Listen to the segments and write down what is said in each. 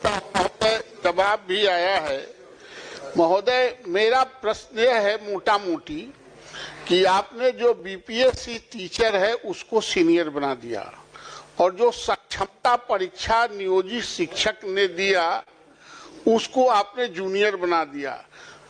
महोदय जवाब भी आया है। महोदय, मेरा प्रश्न यह है मोटा मोटी कि आपने जो बीपीएससी टीचर है उसको सीनियर बना दिया और जो सक्षमता परीक्षा नियोजित शिक्षक ने दिया उसको आपने जूनियर बना दिया।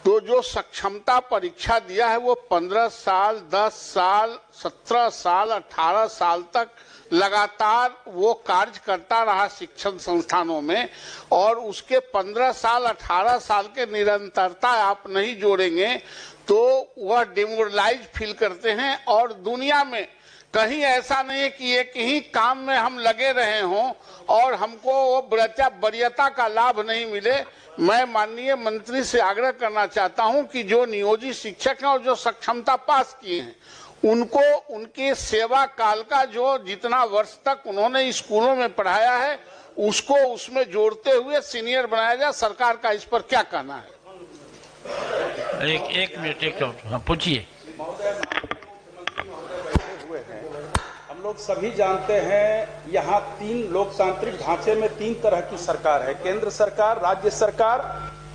तो जो सक्षमता परीक्षा दिया है वो 15 साल, 10 साल, 17 साल, 18 साल तक लगातार वो कार्य करता रहा शिक्षण संस्थानों में, और उसके 15 साल 18 साल के निरंतरता आप नहीं जोड़ेंगे तो वह डिमोरलाइज फील करते हैं। और दुनिया में कहीं ऐसा नहीं है कि एक ही काम में हम लगे रहे हों और हमको वो वरीयता का लाभ नहीं मिले। मैं माननीय मंत्री से आग्रह करना चाहता हूं कि जो नियोजित शिक्षक हैं और जो सक्षमता पास किए हैं उनको उनके सेवा काल का जो जितना वर्ष तक उन्होंने स्कूलों में पढ़ाया है उसको उसमें जोड़ते हुए सीनियर बनाया जाए। सरकार का इस पर क्या कहना है? एक मिनट पूछिए। हम लोग सभी जानते हैं यहाँ 3 लोकतांत्रिक ढांचे में 3 तरह की सरकार है, केंद्र सरकार, राज्य सरकार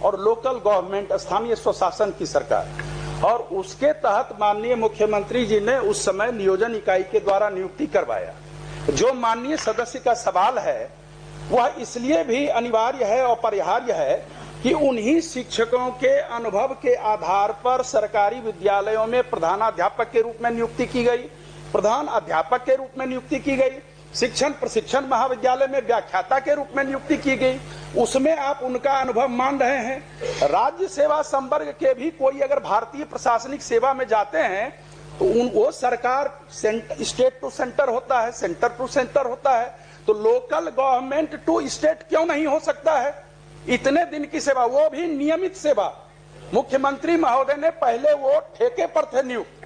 और लोकल गवर्नमेंट, स्थानीय स्वशासन की सरकार। और उसके तहत माननीय मुख्यमंत्री जी ने उस समय नियोजन इकाई के द्वारा नियुक्ति करवाया। जो माननीय सदस्य का सवाल है वह इसलिए भी अनिवार्य है और अपरिहार्य है कि उन्हीं शिक्षकों के अनुभव के आधार पर सरकारी विद्यालयों में प्रधानाध्यापक के रूप में नियुक्ति की गई, प्रधान अध्यापक के रूप में नियुक्ति की गई, शिक्षण प्रशिक्षण महाविद्यालय में व्याख्याता के रूप में नियुक्ति की गई। उसमें आप उनका अनुभव मान रहे हैं। राज्य सेवा संवर्ग के भी कोई अगर भारतीय प्रशासनिक सेवा में जाते हैं तो वो सरकार स्टेट टू सेंटर होता है, सेंटर टू सेंटर होता है, तो लोकल गवर्नमेंट टू स्टेट क्यों नहीं हो सकता है? इतने दिन की सेवा, वो भी नियमित सेवा। मुख्यमंत्री महोदय ने पहले वो ठेके पर थे नियुक्त,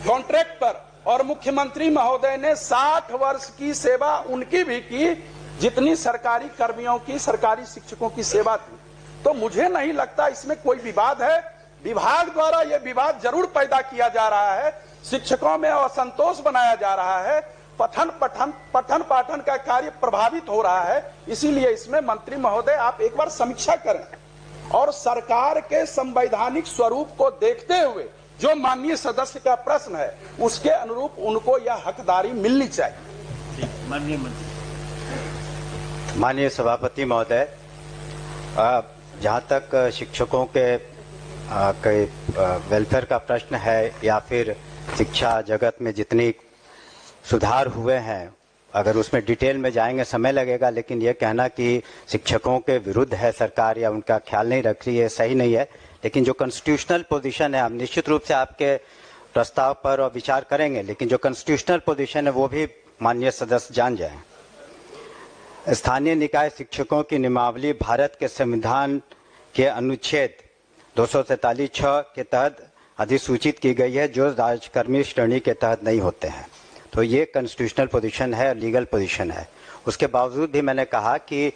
कॉन्ट्रैक्ट पर, और मुख्यमंत्री महोदय ने 60 वर्ष की सेवा उनकी भी की जितनी सरकारी कर्मियों की, सरकारी शिक्षकों की सेवा थी। तो मुझे नहीं लगता इसमें कोई विवाद है। विभाग द्वारा यह विवाद जरूर पैदा किया जा रहा है, शिक्षकों में असंतोष बनाया जा रहा है, पठन पाठन का कार्य प्रभावित हो रहा है। इसीलिए इसमें मंत्री महोदय आप एक बार समीक्षा करें और सरकार के संवैधानिक स्वरूप को देखते हुए जो माननीय सदस्य का प्रश्न है उसके अनुरूप उनको यह हकदारी मिलनी चाहिए। माननीय मंत्री। माननीय सभापति महोदय, जहाँ तक शिक्षकों के वेलफेयर का प्रश्न है या फिर शिक्षा जगत में जितनी सुधार हुए हैं, अगर उसमें डिटेल में जाएंगे समय लगेगा, लेकिन ये कहना कि शिक्षकों के विरुद्ध है सरकार या उनका ख्याल नहीं रख रही है, सही नहीं है। लेकिन जो कॉन्स्टिट्यूशनल पोजीशन है, हम निश्चित रूप से आपके प्रस्ताव पर और विचार करेंगे, लेकिन जो कॉन्स्टिट्यूशनल पोजीशन है वो भी माननीय सदस्य जान जाएं। स्थानीय निकाय शिक्षकों की नियमावली भारत के संविधान के अनुच्छेद 243(6) के तहत अधिसूचित की गई है, जो राजकर्मी श्रेणी के तहत नहीं होते हैं। तो ये कॉन्स्टिट्यूशनल पोजीशन है, लीगल पोजीशन है। उसके बावजूद भी मैंने कहा कि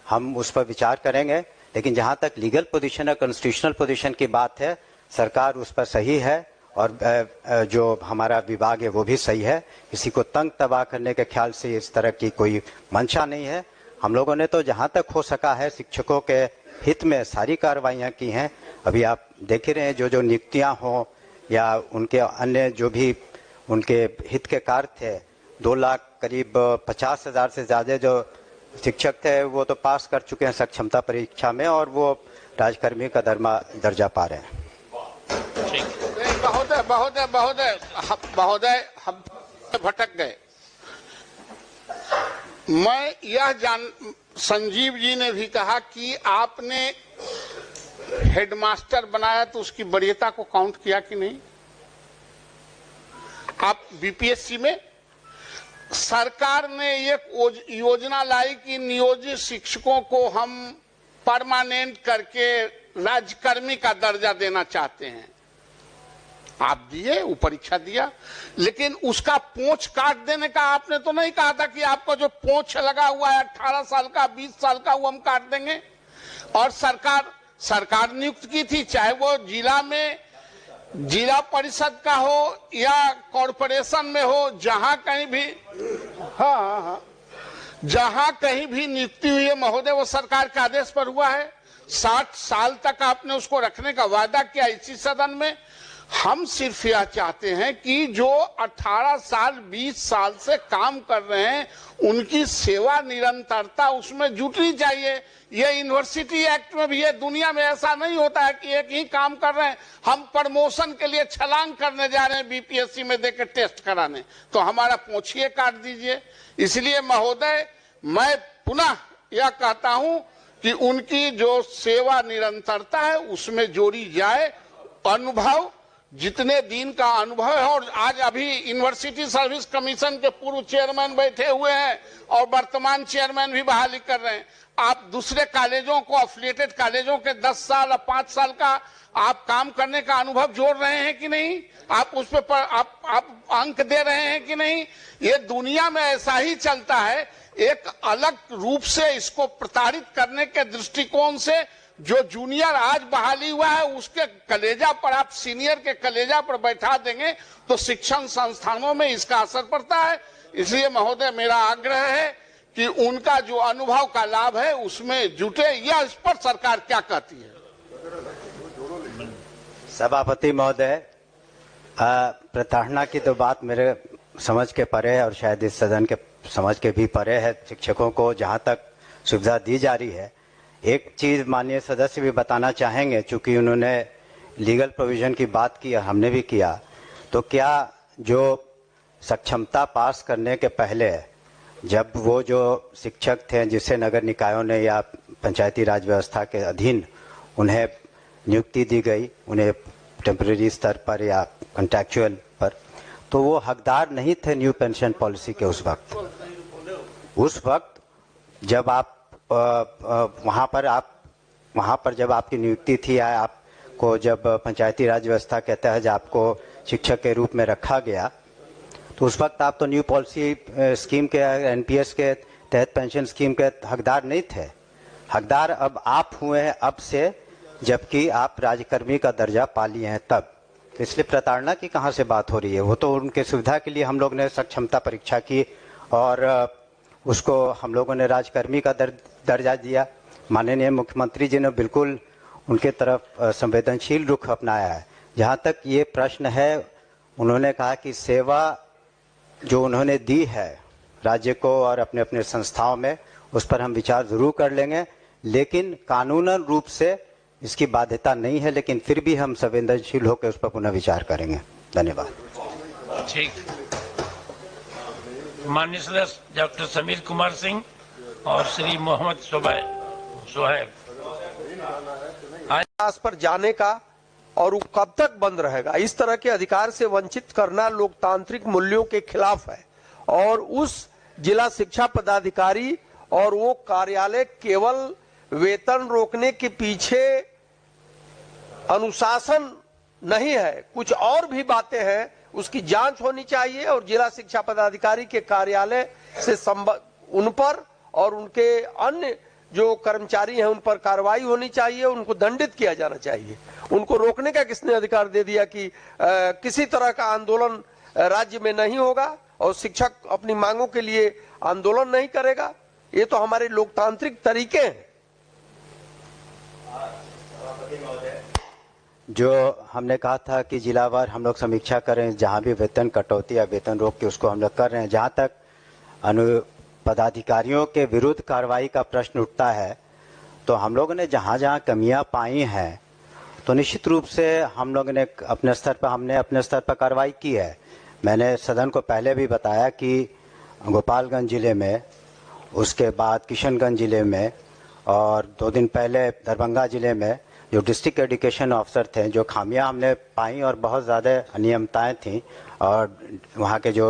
हम उस पर विचार करेंगे, लेकिन जहाँ तक लीगल पोजीशन है, कॉन्स्टिट्यूशनल पोजीशन की बात है, सरकार उस पर सही है और जो हमारा विभाग है वो भी सही है। किसी को तंग तबाह करने के ख्याल से इस तरह की कोई मंशा नहीं है। हम लोगों ने तो जहाँ तक हो सका है शिक्षकों के हित में सारी कार्रवाइयाँ की हैं। अभी आप देख ही रहे हैं जो नियुक्तियाँ हों या उनके अन्य जो भी उनके हित के कार्य थे, 2 लाख करीब 50,000 से ज़्यादा जो शिक्षक थे वो तो पास कर चुके हैं सक्षमता परीक्षा में और वो राजकर्मी का दर्जा पा रहे हैं। महोदय हम भटक गए। मैं यह संजीव जी ने भी कहा कि आपने हेडमास्टर बनाया तो उसकी वरीयता को काउंट किया कि नहीं? आप बीपीएससी में सरकार ने एक योजना लाई कि नियोजित शिक्षकों को हम परमानेंट करके राज्यकर्मी का दर्जा देना चाहते हैं। आप दिए, वो परीक्षा दिया, लेकिन उसका पोंछ काट देने का आपने तो नहीं कहा था कि आपको जो पोंछ लगा हुआ है 18 साल का, 20 साल का, वो हम काट देंगे। और सरकार नियुक्त की थी, चाहे वो जिला में जिला परिषद का हो या कॉरपोरेशन में हो, जहां कहीं भी, हाँ, जहां कहीं भी नियुक्ति हुई है महोदय वो सरकार के आदेश पर हुआ है। 60 साल तक आपने उसको रखने का वादा किया इसी सदन में। हम सिर्फ यह चाहते हैं कि जो 18 साल 20 साल से काम कर रहे हैं उनकी सेवा निरंतरता उसमें जुटनी चाहिए। ये यूनिवर्सिटी एक्ट में भी है, दुनिया में ऐसा नहीं होता है कि एक ही काम कर रहे हैं, हम प्रमोशन के लिए छलांग करने जा रहे हैं बीपीएससी में देकर टेस्ट कराने, तो हमारा पोंछिए काट दीजिए। इसलिए महोदय मैं पुनः यह कहता हूं कि उनकी जो सेवा निरंतरता है उसमें जोड़ी जाए। अनुभव जितने दिन का अनुभव है, और आज अभी यूनिवर्सिटी सर्विस कमीशन के पूर्व चेयरमैन बैठे हुए हैं और वर्तमान चेयरमैन भी बहाली कर रहे हैं। आप दूसरे कॉलेजों को, एफिलिएटेड कॉलेजों के 10 साल और 5 साल का आप काम करने का अनुभव जोड़ रहे हैं कि नहीं? आप उस पर आप अंक दे रहे हैं कि नहीं? ये दुनिया में ऐसा ही चलता है। एक अलग रूप से इसको प्रताड़ित करने के दृष्टिकोण से जो जूनियर आज बहाली हुआ है उसके कलेजा पर आप सीनियर के कलेजा पर बैठा देंगे तो शिक्षण संस्थानों में इसका असर पड़ता है। इसलिए महोदय मेरा आग्रह है कि उनका जो अनुभव का लाभ है उसमें जुटे। यह इस पर सरकार क्या कहती है? सभापति महोदय, प्रताड़ना की तो बात मेरे समझ के परे है और शायद इस सदन के समझ के भी परे है। शिक्षकों को जहां तक सुविधा दी जा रही है, एक चीज माननीय सदस्य भी बताना चाहेंगे, चूंकि उन्होंने लीगल प्रोविजन की बात की और हमने भी किया, तो क्या जो सक्षमता पास करने के पहले जब वो जो शिक्षक थे जिसे नगर निकायों ने या पंचायती राज व्यवस्था के अधीन उन्हें नियुक्ति दी गई, उन्हें टेम्परेरी स्तर पर या कॉन्ट्रैक्चुअल पर, तो वो हकदार नहीं थे न्यू पेंशन पॉलिसी के उस वक्त जब आप वहाँ पर जब आपकी नियुक्ति थी या आपको जब पंचायती राज व्यवस्था के तहत आपको शिक्षक के रूप में रखा गया, तो उस वक्त आप तो न्यू पॉलिसी स्कीम के एनपीएस के तहत पेंशन स्कीम के हकदार नहीं थे। हकदार अब आप हुए हैं अब से, जबकि आप राज्यकर्मी का दर्जा पा लिए हैं तब। तो इसलिए प्रताड़ना की कहाँ से बात हो रही है? वो तो उनके सुविधा के लिए हम लोग ने सक्षमता परीक्षा की और उसको हम लोगों ने राजकर्मी का दर्जा दिया। माननीय मुख्यमंत्री जी ने बिल्कुल उनके तरफ संवेदनशील रुख अपनाया है। जहाँ तक ये प्रश्न है, उन्होंने कहा कि सेवा जो उन्होंने दी है राज्य को और अपने अपने संस्थाओं में, उस पर हम विचार जरूर कर लेंगे, लेकिन कानूनन रूप से इसकी बाध्यता नहीं है, लेकिन फिर भी हम संवेदनशील होकर उस पर पुनः विचार करेंगे। धन्यवाद। ठीक। माननीय सदस्य डॉक्टर समीर कुमार सिंह और श्री मोहम्मद सोहेब। आज पर जाने का और वो कब तक बंद रहेगा, इस तरह के अधिकार से वंचित करना लोकतांत्रिक मूल्यों के खिलाफ है। और उस जिला शिक्षा पदाधिकारी और वो कार्यालय केवल वेतन रोकने के पीछे अनुशासन नहीं है, कुछ और भी बातें हैं, उसकी जांच होनी चाहिए और जिला शिक्षा पदाधिकारी के कार्यालय से उन पर और उनके अन्य जो कर्मचारी हैं उन पर कार्रवाई होनी चाहिए, उनको दंडित किया जाना चाहिए। उनको रोकने का किसने अधिकार दे दिया कि किसी तरह का आंदोलन राज्य में नहीं होगा और शिक्षक अपनी मांगों के लिए आंदोलन नहीं करेगा? ये तो हमारे लोकतांत्रिक तरीके हैं। जो हमने कहा था कि जिलावार हम लोग समीक्षा करें, जहां भी वेतन कटौती या वेतन रोक के उसको हम लोग कर रहे हैं। जहां तक पदाधिकारियों के विरुद्ध कार्रवाई का प्रश्न उठता है, तो हम लोगों ने जहां जहां कमियां पाई हैं, तो निश्चित रूप से हम लोगों ने अपने स्तर पर कार्रवाई की है। मैंने सदन को पहले भी बताया कि गोपालगंज जिले में, उसके बाद किशनगंज जिले में और 2 दिन पहले दरभंगा जिले में जो डिस्ट्रिक्ट एजुकेशन ऑफिसर थे, जो खामियां हमने पाई और बहुत ज़्यादा अनियमितताएं थी और वहाँ के जो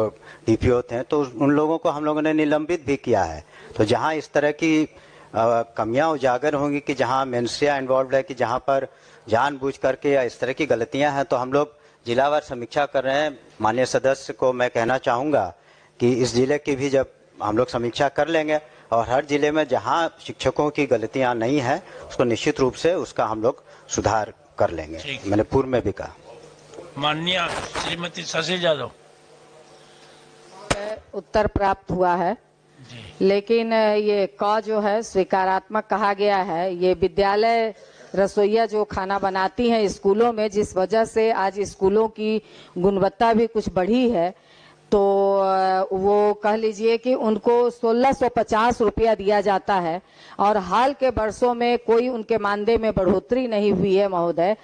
डीपीओ थे, तो उन लोगों को हम लोगों ने निलंबित भी किया है। तो जहाँ इस तरह की कमियां उजागर होंगी कि जहाँ मेंस्ट्रिया इन्वॉल्व है, कि जहाँ पर जानबूझ करके या इस तरह की गलतियाँ हैं, तो हम लोग जिलावार समीक्षा कर रहे हैं। माननीय सदस्य को मैं कहना चाहूँगा कि इस जिले की भी जब हम लोग समीक्षा कर लेंगे और हर जिले में जहां शिक्षकों की गलतियां नहीं है उसको निश्चित रूप से उसका हम लोग सुधार कर लेंगे। मैंने पूर्व में भी कहा। माननीय श्रीमती शशि यादव। उत्तर प्राप्त हुआ है। लेकिन ये क जो है स्वीकारात्मक कहा गया है। ये विद्यालय रसोइया जो खाना बनाती हैं स्कूलों में, जिस वजह से आज स्कूलों की गुणवत्ता भी कुछ बढ़ी है, तो वो कह लीजिए कि उनको 1650 रुपया दिया जाता है और हाल के वर्षों में कोई उनके मानदेय में बढ़ोतरी नहीं हुई है महोदय।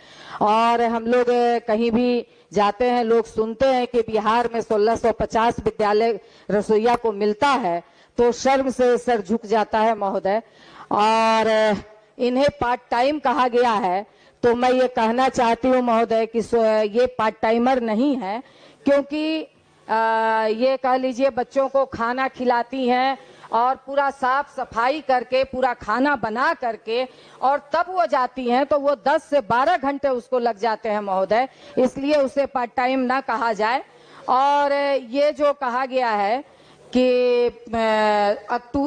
और हम लोग कहीं भी जाते हैं, लोग सुनते हैं कि बिहार में 1650 विद्यालय रसोइया को मिलता है, तो शर्म से सर झुक जाता है महोदय। और इन्हें पार्ट टाइम कहा गया है, तो मैं ये कहना चाहती हूँ महोदय कि ये पार्ट टाइमर नहीं है, क्योंकि ये कह लीजिए बच्चों को खाना खिलाती हैं और पूरा साफ सफाई करके पूरा खाना बना करके और तब वो जाती हैं, तो वो 10 से 12 घंटे उसको लग जाते हैं महोदय, इसलिए उसे पार्ट टाइम ना कहा जाए। और ये जो कहा गया है कि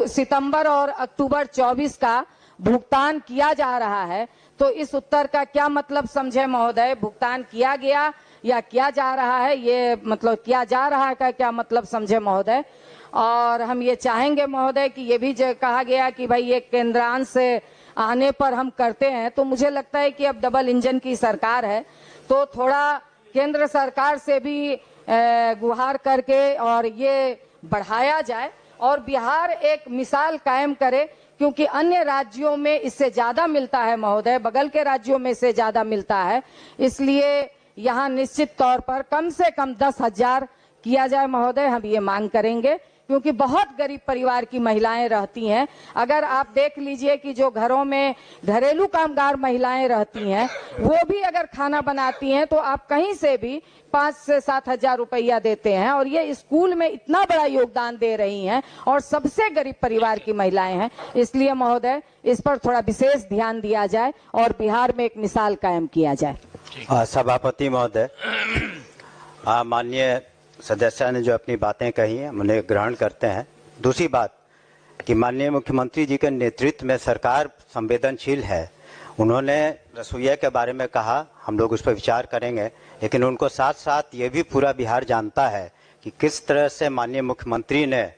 सितंबर और अक्टूबर 24 का भुगतान किया जा रहा है, तो इस उत्तर का क्या मतलब समझे महोदय? भुगतान किया गया या किया जा रहा है, ये मतलब किया जा रहा है का क्या मतलब समझे महोदय? और हम ये चाहेंगे महोदय कि ये भी कहा गया कि भाई ये केंद्रांश से आने पर हम करते हैं, तो मुझे लगता है कि अब डबल इंजन की सरकार है, तो थोड़ा केंद्र सरकार से भी गुहार करके और ये बढ़ाया जाए और बिहार एक मिसाल कायम करे, क्योंकि अन्य राज्यों में इससे ज्यादा मिलता है महोदय, बगल के राज्यों में से ज्यादा मिलता है, इसलिए यहाँ निश्चित तौर पर कम से कम 10,000 किया जाए महोदय। हम ये मांग करेंगे, क्योंकि बहुत गरीब परिवार की महिलाएं रहती हैं। अगर आप देख लीजिए कि जो घरों में घरेलू कामगार महिलाएं रहती हैं, वो भी अगर खाना बनाती हैं, तो आप कहीं से भी 5 से 7 हजार रुपया देते हैं, और ये स्कूल में इतना बड़ा योगदान दे रही हैं और सबसे गरीब परिवार की महिलाएं हैं। इसलिए महोदय इस पर थोड़ा विशेष ध्यान दिया जाए और बिहार में एक मिसाल कायम किया जाए। सभापति महोदय, माननीय सदस्य ने जो अपनी बातें कही हैं उन्हें ग्रहण करते हैं। दूसरी बात कि माननीय मुख्यमंत्री जी के नेतृत्व में सरकार संवेदनशील है। उन्होंने रसोइया के बारे में कहा, हम लोग उस पर विचार करेंगे, लेकिन उनको साथ साथ ये भी पूरा बिहार जानता है कि किस तरह से माननीय मुख्यमंत्री ने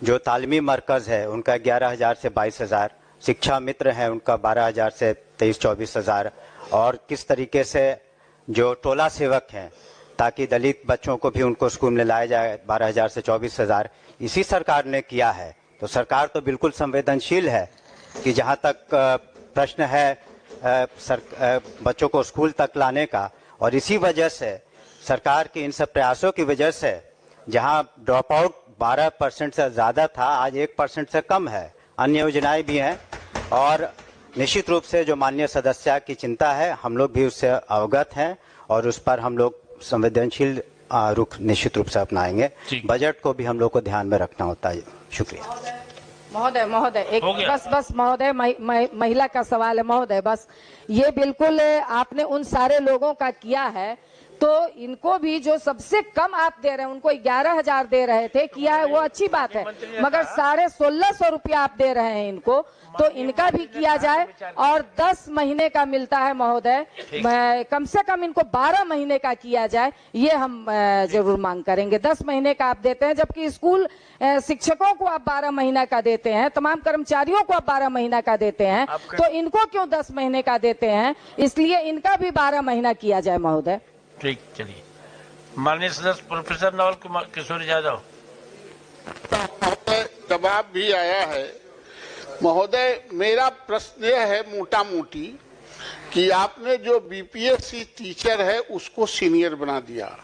जो तालीमी मरकज़ है उनका 11,000 से 22,000, शिक्षा मित्र है उनका 12,000 से 23-24,000, और किस तरीके से जो टोला सेवक हैं ताकि दलित बच्चों को भी उनको स्कूल में लाया जाए 12,000 से 24,000, इसी सरकार ने किया है। तो सरकार तो बिल्कुल संवेदनशील है कि जहाँ तक प्रश्न है बच्चों को स्कूल तक लाने का, और इसी वजह से सरकार के इन सब प्रयासों की वजह से जहाँ ड्रॉप आउट 12% से ज़्यादा था, आज 1% से कम है। अन्य योजनाएं भी हैं, और निश्चित रूप से जो माननीय सदस्य की चिंता है हम लोग भी उससे अवगत हैं, और उस पर हम लोग संवेदनशील रुख निश्चित रूप से अपनाएंगे। बजट को भी हम लोग को ध्यान में रखना होता है। शुक्रिया महोदय एक बस महोदय महिला का सवाल है महोदय, बस ये बिल्कुल आपने उन सारे लोगों का किया है, तो इनको भी जो सबसे कम आप दे रहे हैं, उनको 11,000 दे रहे थे, किया है वो अच्छी बात है, मगर 1650 रुपया आप दे रहे हैं इनको, तो इनका भी किया जाए। और 10 महीने का मिलता है महोदय, कम से कम इनको 12 महीने का किया जाए, ये हम जरूर मांग करेंगे। 10 महीने का आप देते हैं, जबकि स्कूल शिक्षकों को आप 12 महीना का देते हैं, तमाम कर्मचारियों को आप 12 महीना का देते हैं, तो इनको क्यों 10 महीने का देते हैं? इसलिए इनका भी 12 महीना किया जाए महोदय। ठीक, चलिए माननीय सदस्य प्रोफेसर नवल कुमार किशोर यादव। जवाब भी आया है महोदय। मेरा प्रश्न यह है मोटा मोटी कि आपने जो बीपीएससी टीचर है उसको सीनियर बना दिया,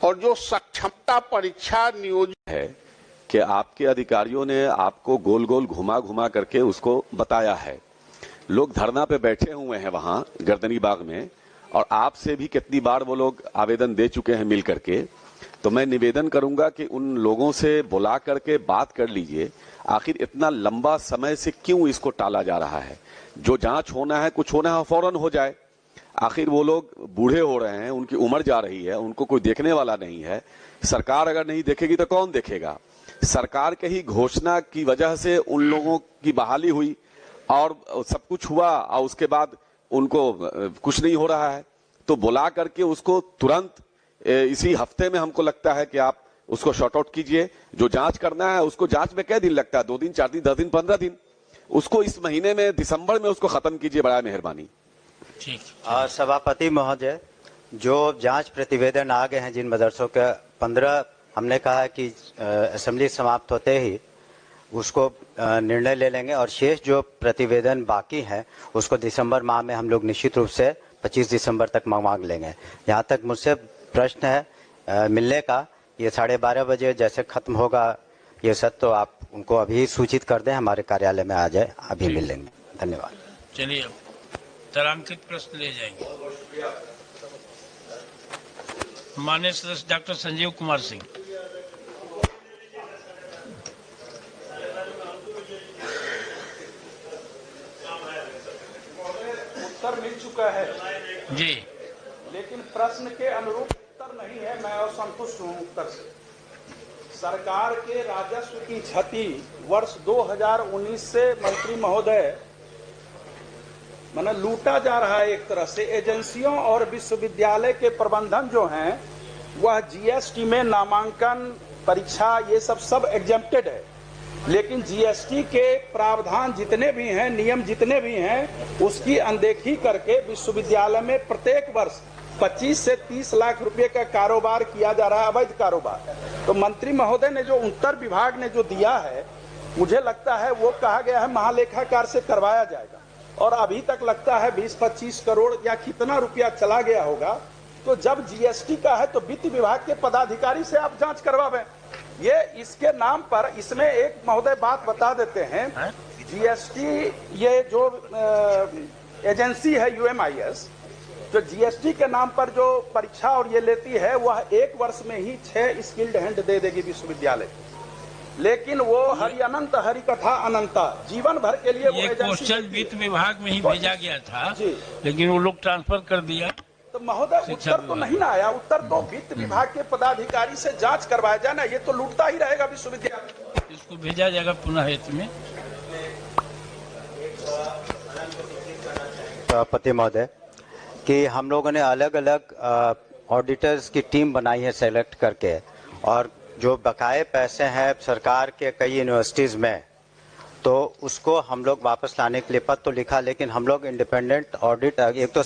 और जो सक्षमता परीक्षा नियोजित है कि आपके अधिकारियों ने आपको गोल गोल घुमा घुमा करके उसको बताया है। लोग धरना पे बैठे हुए हैं वहां गर्दनी बाग में, और आपसे भी कितनी बार वो लोग आवेदन दे चुके हैं मिल करके। तो मैं निवेदन करूंगा कि उन लोगों से बुला करके बात कर लीजिए, आखिर इतना लंबा समय से क्यों इसको टाला जा रहा है। जो जांच होना है, कुछ होना है, फौरन हो जाए। आखिर वो लोग बूढ़े हो रहे हैं, उनकी उम्र जा रही है, उनको कोई देखने वाला नहीं है। सरकार अगर नहीं देखेगी तो कौन देखेगा? सरकार के ही घोषणा की वजह से उन लोगों की बहाली हुई और सब कुछ हुआ, और उसके बाद उनको कुछ नहीं हो रहा है। तो बुला करके उसको तुरंत इसी हफ्ते में हमको लगता है कि आप उसको शॉर्ट आउट कीजिए। जो जांच करना है उसको जांच में क्या दिन लगता है, 2 दिन, 4 दिन, 10 दिन, 15 दिन, उसको इस महीने में दिसंबर में उसको खत्म कीजिए, बड़ा मेहरबानी। ठीक। सभापति महोदय, जो जांच प्रतिवेदन आ गए हैं जिन मदरसों के 15, हमने कहा कि असेंबली समाप्त होते ही उसको निर्णय ले लेंगे और शेष जो प्रतिवेदन बाकी हैं उसको दिसंबर माह में हम लोग निश्चित रूप से 25 दिसंबर तक मांग लेंगे। यहाँ तक मुझसे प्रश्न है मिलने का, ये 12:30 बजे जैसे खत्म होगा ये सब, तो आप उनको अभी सूचित कर दें, हमारे कार्यालय में आ जाए, अभी मिल लेंगे। धन्यवाद। चलिए तारांकित प्रश्न ले जाएंगे। माननीय सदस्य डॉक्टर संजीव कुमार सिंह। उत्तर मिल चुका है जी, लेकिन प्रश्न के अनुरूप उत्तर नहीं है। मैं असंतुष्ट हूं उत्तर से। सरकार के राजस्व की क्षति वर्ष 2019 से मंत्री महोदय माने लूटा जा रहा है। एक तरह से एजेंसियों और विश्वविद्यालय के प्रबंधन जो हैं वह जीएसटी में नामांकन, परीक्षा, ये सब एग्जेम्प्टेड है, लेकिन जीएसटी के प्रावधान जितने भी हैं, नियम जितने भी हैं, उसकी अनदेखी करके विश्वविद्यालय में प्रत्येक वर्ष 25 से 30 लाख रुपए का कारोबार किया जा रहा है, अवैध कारोबार। तो मंत्री महोदय ने जो उत्तर विभाग ने जो दिया है, मुझे लगता है वो कहा गया है महालेखाकार से करवाया जाएगा, और अभी तक लगता है 20-25 करोड़ या कितना रुपया चला गया होगा। तो जब जीएसटी का है तो वित्त विभाग के पदाधिकारी से आप जांच करवावें। ये इसके नाम पर, इसमें एक महोदय बात बता देते हैं, जीएसटी ये जो एजेंसी है यूएमआईएस, जो जीएसटी के नाम पर जो परीक्षा और ये लेती है, वह 1 वर्ष में ही 6 स्किल्ड हैंड दे देगी विश्वविद्यालय, लेकिन वो हरि अनंत हरि कथा अनंता जीवन भर के लिए ये क्वेश्चन वित्त विभाग में ही भेजा गया था, लेकिन वो लोग ट्रांसफर कर दिया। तो महोदय उत्तर तो नहीं ना आया। उत्तर तो वित्त विभाग के पदाधिकारी से जांच करवाया जाए ना, ये तो लूटता ही रहेगा विश्वविद्यालय। इसको भेजा जाएगा पुनः हित में। सभापति महोदय, कि हम लोगों ने अलग अलग ऑडिटर्स की टीम बनाई है सेलेक्ट करके, और जो बकाये पैसे हैं सरकार के कई यूनिवर्सिटीज़ में, तो उसको हम लोग वापस लाने के लिए पत्र तो लिखा, लेकिन हम लोग इंडिपेंडेंट ऑडिट, एक तो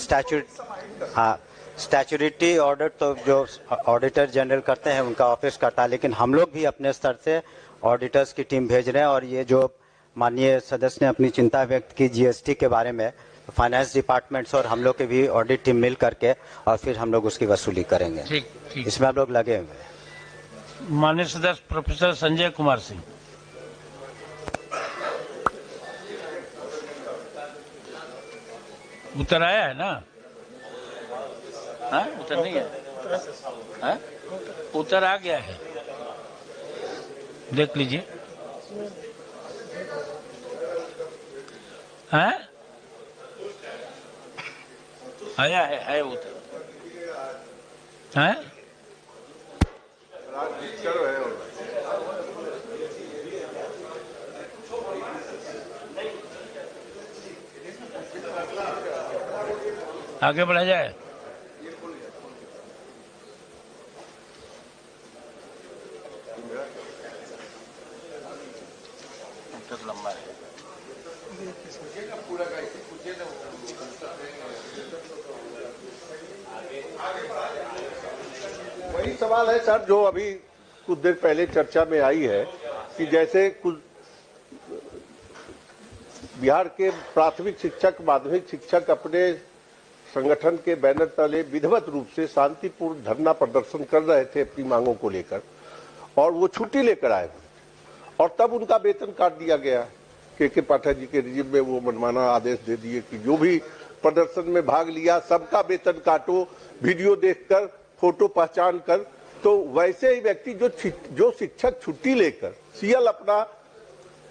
स्टैच्यूटरी ऑडिट तो जो ऑडिटर जनरल करते हैं उनका ऑफिस करता है, लेकिन हम लोग भी अपने स्तर से ऑडिटर्स की टीम भेज रहे हैं। और ये जो माननीय सदस्य ने अपनी चिंता व्यक्त की जीएसटी के बारे में, फाइनेंस डिपार्टमेंट्स और हम लोग के भी ऑडिट टीम मिल करके और फिर हम लोग उसकी वसूली करेंगे। ठीक। इसमें हम लोग लगे हुए हैं। माननीय सदस्य प्रोफेसर संजय कुमार सिंह। उत्तर आया है ना? हाँ, उत्तर नहीं है? हाँ? उत्तर आ गया है, देख लीजिए। हाँ? आया है उत्तर। हाँ? आगे बढ़ा जाए। लंबा है। वही सवाल है सर जो अभी कुछ देर पहले चर्चा में आई है कि जैसे कुछ बिहार के प्राथमिक शिक्षक, माध्यमिक शिक्षक अपने संगठन के बैनर तले विधिवत रूप से शांतिपूर्ण धरना प्रदर्शन कर रहे थे अपनी मांगों को लेकर, और वो छुट्टी लेकर आए और तब उनका वेतन काट दिया गया। के पाठक जी के रिजिम में वो मनमाना आदेश दे दिए कि जो भी प्रदर्शन में भाग लिया सबका वेतन काटो, वीडियो देखकर, फोटो पहचान कर। तो वैसे ही व्यक्ति जो शिक्षक छुट्टी लेकर सीएल अपना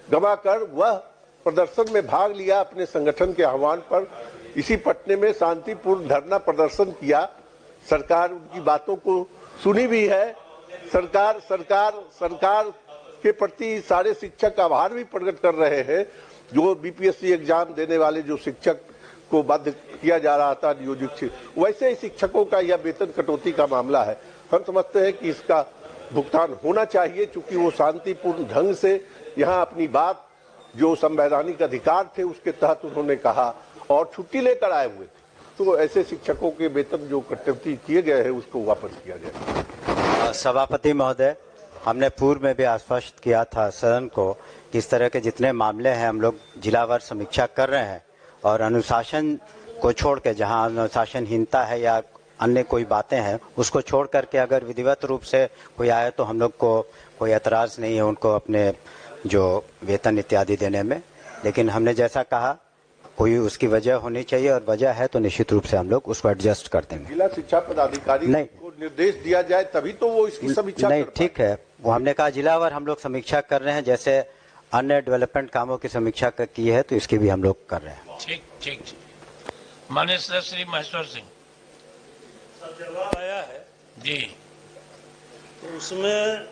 गंवाकर वह प्रदर्शन में भाग लिया अपने संगठन के आह्वान पर, इसी पटने में शांतिपूर्ण धरना प्रदर्शन किया। सरकार उनकी बातों को सुनी भी है। सरकार के प्रति सारे शिक्षक आभार भी प्रकट कर रहे हैं। जो बीपीएससी एग्जाम देने वाले जो शिक्षक को बाध्य किया जा रहा था नियोजित, वैसे ही शिक्षकों का यह वेतन कटौती का मामला है। हम समझते हैं कि इसका भुगतान होना चाहिए, चूंकि वो शांतिपूर्ण ढंग से यहाँ अपनी बात जो संवैधानिक अधिकार थे उसके तहत उन्होंने कहा और छुट्टी लेकर आए हुए थे। तो ऐसे शिक्षकों के वेतन जो कटौती किए गए हैं उसको वापस किया जाए। सभापति महोदय, हमने पूर्व में भी आश्वस्त किया था सदन को कि इस तरह के जितने मामले हैं हम लोग जिलावार समीक्षा कर रहे हैं और अनुशासन को छोड़ के, जहां अनुशासनहीनता है या अन्य कोई बातें हैं उसको छोड़ करके अगर विधिवत रूप से कोई आए तो हम लोग को कोई एतराज नहीं है उनको अपने जो वेतन इत्यादि देने में। लेकिन हमने जैसा कहा कोई उसकी वजह होनी चाहिए और वजह है तो निश्चित रूप से हम लोग उसको एडजस्ट कर देंगे। जिला शिक्षा पदाधिकारी को निर्देश दिया जाए तभी तो वो इसकी समीक्षा नहीं, ठीक है, वो हमने कहा जिलावार हम लोग समीक्षा कर रहे हैं, जैसे अन्य डेवलपमेंट कामों की समीक्षा की है तो इसकी भी हम लोग कर रहे हैं। ठीक ठीक माननीय श्री महेश्वर सिंह जवाब आया है जी, तो उसमें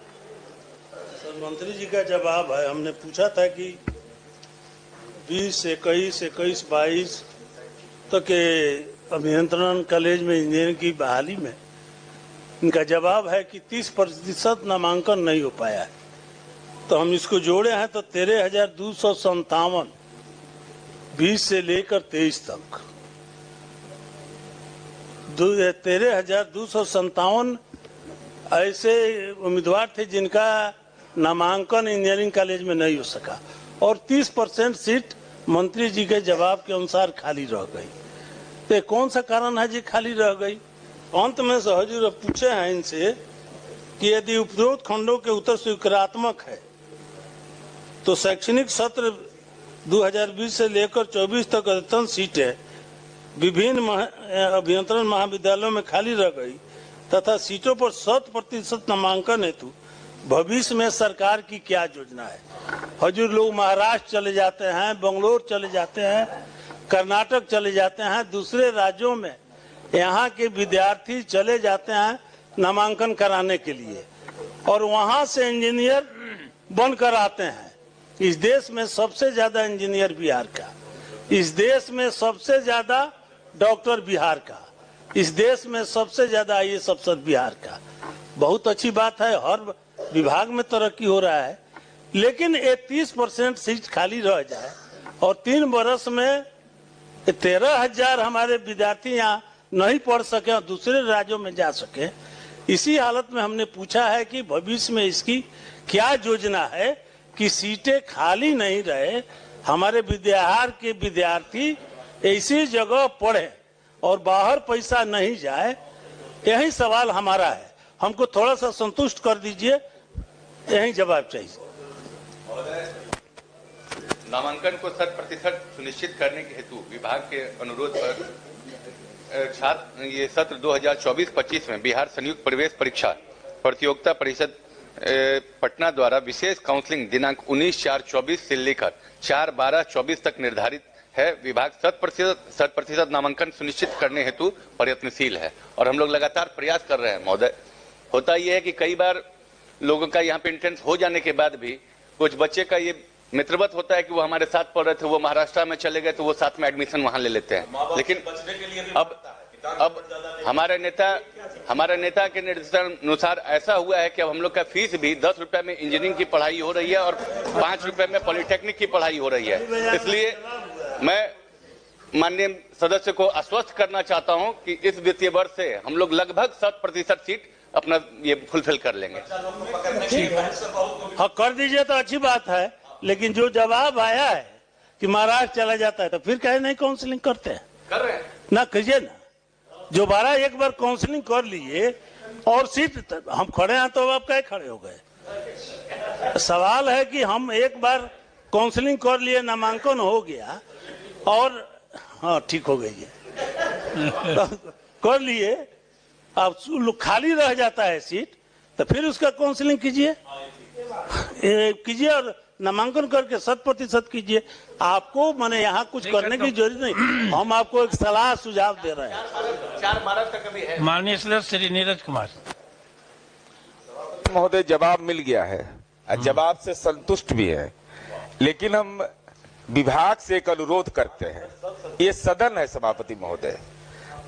मंत्री जी का जवाब है। हमने पूछा था कि 20, 21, 22 तक के अभियंत्रण कॉलेज में इंजीनियरिंग की बहाली में इनका जवाब है कि 30% नामांकन नहीं हो पाया है। तो हम इसको जोड़े हैं तो 13,257 20 से लेकर 23 तक 13,257 ऐसे उम्मीदवार थे जिनका नामांकन इंजीनियरिंग कॉलेज में नहीं हो सका और 30% सीट मंत्री जी के जवाब के अनुसार खाली रह गई। तो कौन सा कारण है जी खाली रह गई? अंत में हजूर पूछे हैं इनसे कि यदि उपरोक्त खंडों के उत्तर स्वीकारात्मक है तो शैक्षणिक सत्र 2020 से लेकर 24 तक अधिकतम सीटें विभिन्न अभियंत्रण महाविद्यालयों में खाली रह गई तथा सीटों पर 100% नामांकन हेतु भविष्य में सरकार की क्या योजना है? हजूर लोग महाराष्ट्र चले जाते हैं, बंगलोर चले जाते हैं, कर्नाटक चले जाते हैं, दूसरे राज्यों में यहाँ के विद्यार्थी चले जाते हैं नामांकन कराने के लिए और वहाँ से इंजीनियर बनकर आते हैं। इस देश में सबसे ज्यादा इंजीनियर बिहार का, इस देश में सबसे ज्यादा डॉक्टर बिहार का, इस देश में सबसे ज्यादा IAS अफसर बिहार का। बहुत अच्छी बात है, हर विभाग में तरक्की हो रहा है, लेकिन ये 30% सीट खाली रह जाए और 3 वर्ष में 13,000 हमारे विद्यार्थी यहाँ नहीं पढ़ सके और दूसरे राज्यों में जा सके। इसी हालत में हमने पूछा है कि भविष्य में इसकी क्या योजना है कि सीटें खाली नहीं रहे, हमारे बिहार के विद्यार्थी ऐसी जगह पढ़े और बाहर पैसा नहीं जाए। यही सवाल हमारा है, हमको थोड़ा सा संतुष्ट कर दीजिए, यही जवाब चाहिए। नामांकन को 100% सुनिश्चित करने के हेतु विभाग के अनुरोध पर छात्र ये सत्र 2024-25 में बिहार संयुक्त प्रवेश परीक्षा प्रतियोगिता परिषद पटना द्वारा विशेष काउंसलिंग दिनांक 19/4/24 से लेकर 4/12/24 तक निर्धारित है। विभाग 100% नामांकन सुनिश्चित करने हेतु प्रयत्नशील है और हम लोग लगातार प्रयास कर रहे हैं। महोदय, होता यह है कि कई बार लोगों का यहाँ पे एंट्रेंस हो जाने के बाद भी कुछ बच्चे का ये मित्रवत होता है कि वो हमारे साथ पढ़ रहे थे, वो महाराष्ट्र में चले गए तो वो साथ में एडमिशन वहां ले लेते हैं। लेकिन अब हमारे नेता के निर्देशानुसार ऐसा हुआ है कि अब हम लोग का फीस भी 10 रुपए में इंजीनियरिंग की पढ़ाई हो रही है और 5 रुपए में पॉलिटेक्निक की पढ़ाई हो रही है। इसलिए मैं माननीय सदस्य को आश्वस्त करना चाहता हूं कि इस वित्तीय वर्ष से हम लोग लगभग 100% सीट अपना ये फुलफिल कर लेंगे। हाँ, कर दीजिए तो अच्छी बात है, लेकिन जो जवाब आया है कि महाराष्ट्र चला जाता है तो फिर कहे नहीं काउंसलिंग करते हैं। कर रहे हैं ना, कीजिए ना। जो 12 एक बार काउंसलिंग कर लिए और सीट हम खड़े हैं तो आप कहे खड़े हो गए। सवाल है कि हम एक बार काउंसलिंग कर लिए, नामांकन हो गया और हाँ ठीक हो गई है कर लिए, अब खाली रह जाता है सीट तो फिर उसका काउंसलिंग कीजिए और नामांकन करके 100% कीजिए। आपको मैंने यहाँ कुछ करने की जरूरत नहीं, हम आपको एक सलाह सुझाव दे रहे हैं। 4 महाराष्ट्र का भी है। माननीय श्री नीरज कुमार महोदय, जवाब मिल गया है, जवाब से संतुष्ट भी है, लेकिन हम विभाग से एक अनुरोध करते हैं। ये सदन है सभापति महोदय,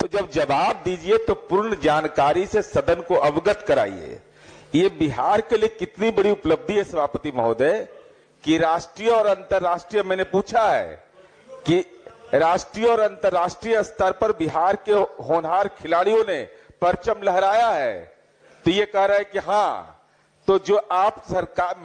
तो जब जवाब दीजिए तो पूर्ण जानकारी से सदन को अवगत कराइए। ये बिहार के लिए कितनी बड़ी उपलब्धि है सभापति महोदय कि राष्ट्रीय और अंतर्राष्ट्रीय, मैंने पूछा है कि राष्ट्रीय और अंतर्राष्ट्रीय स्तर पर बिहार के होनहार खिलाड़ियों ने परचम लहराया है, तो ये कह रहा है कि हाँ, तो जो आप सरकार